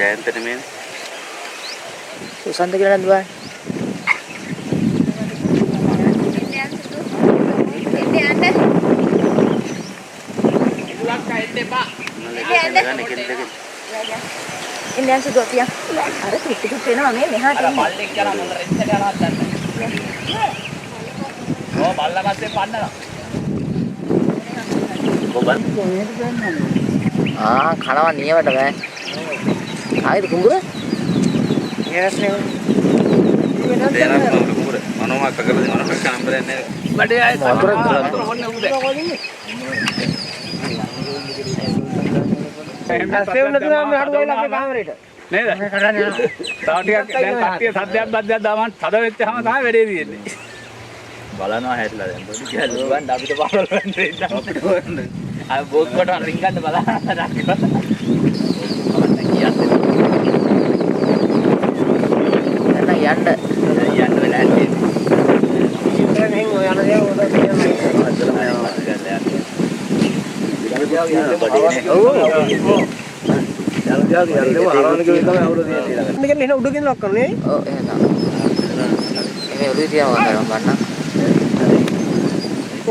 ජයන්තට මේ සුසන්ත කියලා නේද බෑ? ඉන්දියන් සුදු අපියා අර ටිකට් වෙනවා මේ මෙහාට ඉන්නේ. අර බල්ලෙක් යනවා මොන රෙන්ට් එකට යනවද දන්නේ. ඕ බල්ලා පස්සේ පන්නනවා. කොබන් කනවා නියමට බෑ. ආයෙත් කුඹුර? ඊයස් නේ. දේනක් කුඹුර. මනෝමක් කරලා මනෝමක් නම්බරයක් නැහැ. බඩේ ආයෙත් වතුර හොන්න උදේ. ඇස්සේ වුණා දුන්නා මේ හඩු ගාලා අපේ කාමරේට. නේද? තව ටිකක් දැන් කට්ටිය සද්දයක් බද්දයක් දාමන් තද වෙච්චාම තමයි වැඩේ තියෙන්නේ. බලනවා හැටලා දැන් පොඩි කියලා ගන්න අපිට පාරවල් වෙන්නේ අපිට හොයන්න. අය බෝත් කොට රින් ගන්න බලන්න රක්කලා. යන්න වෙලා ඇත්තේ. මෙහෙන් ඔය යන දේ උඩ තියෙනවා.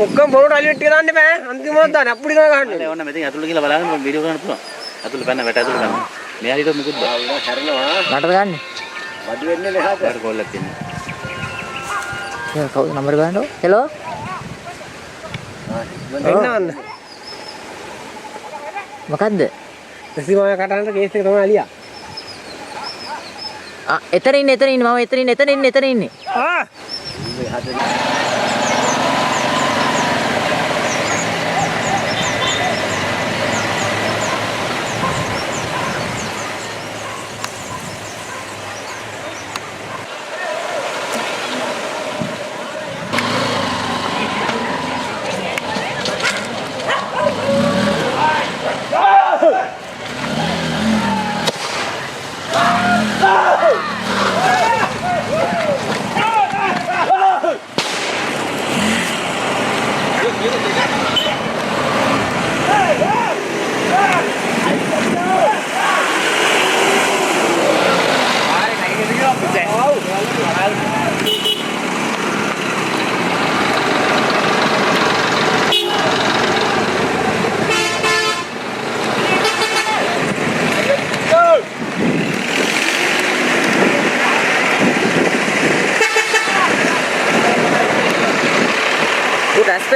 ඔක්කොම බොරට අලියට ටික දාන්න බෑ. අන්තිමට දාන්න අප්පුඩි ගා ගන්න. ඔන්න මෙතන ඇතුළට ගිහලා බලන්න වීඩියෝ කරන්න පුළුවන්. ඇතුළට පැන්න වැට ඇතුළට ගන්න. මෙයා හිතුව මොකද? හැරෙනවා. නටද ගන්න. බඩු වෙන්නේ මෙහාට. අර කොල්ලක් ඉන්නේ. කවුද නම්බර ගන්නව? හෙලෝ. එන්නවන්න. මොකද්ද? රසිමාය කටහඬ කේස් එක තමයි අලියා. එතන ඉන්නේ මම එතන ඉන්නේ.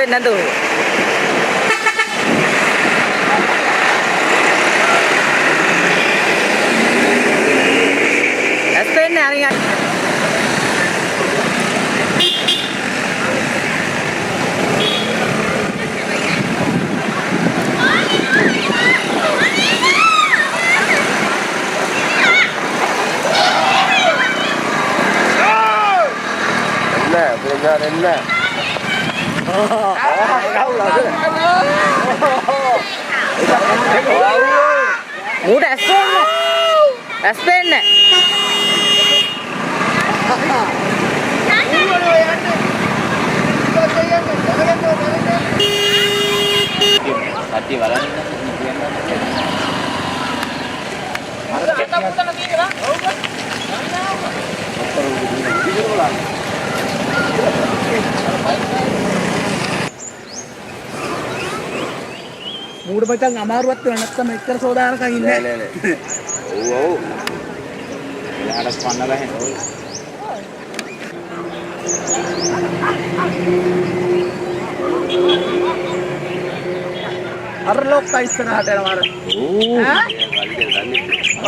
Nando. Aspen hari ini. Enggak. Muda Aspen. මූඩ මචං අමාරුවත් වෙන නැත්තම් එච්චර සෝදානකම් ඉන්නේ නෑ. ඔව්. එයාට පන්න බෑ. අර ලොක්ක ඉස්සරහට යනවා අර.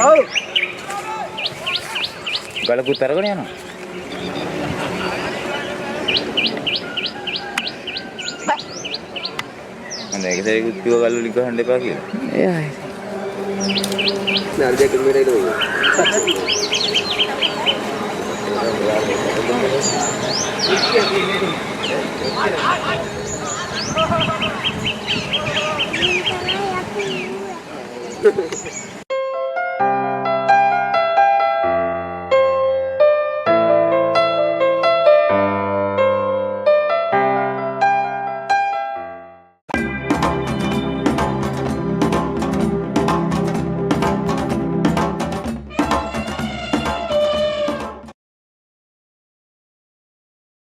ඔව්. ගලකුත් අරගෙන යනවා. ඒක දෙයක්ත් කිව්ව ගල්වලින් ගහන්න එපා කියලා. එයයි. නෑ දෙක මෙරේ ඉන්න.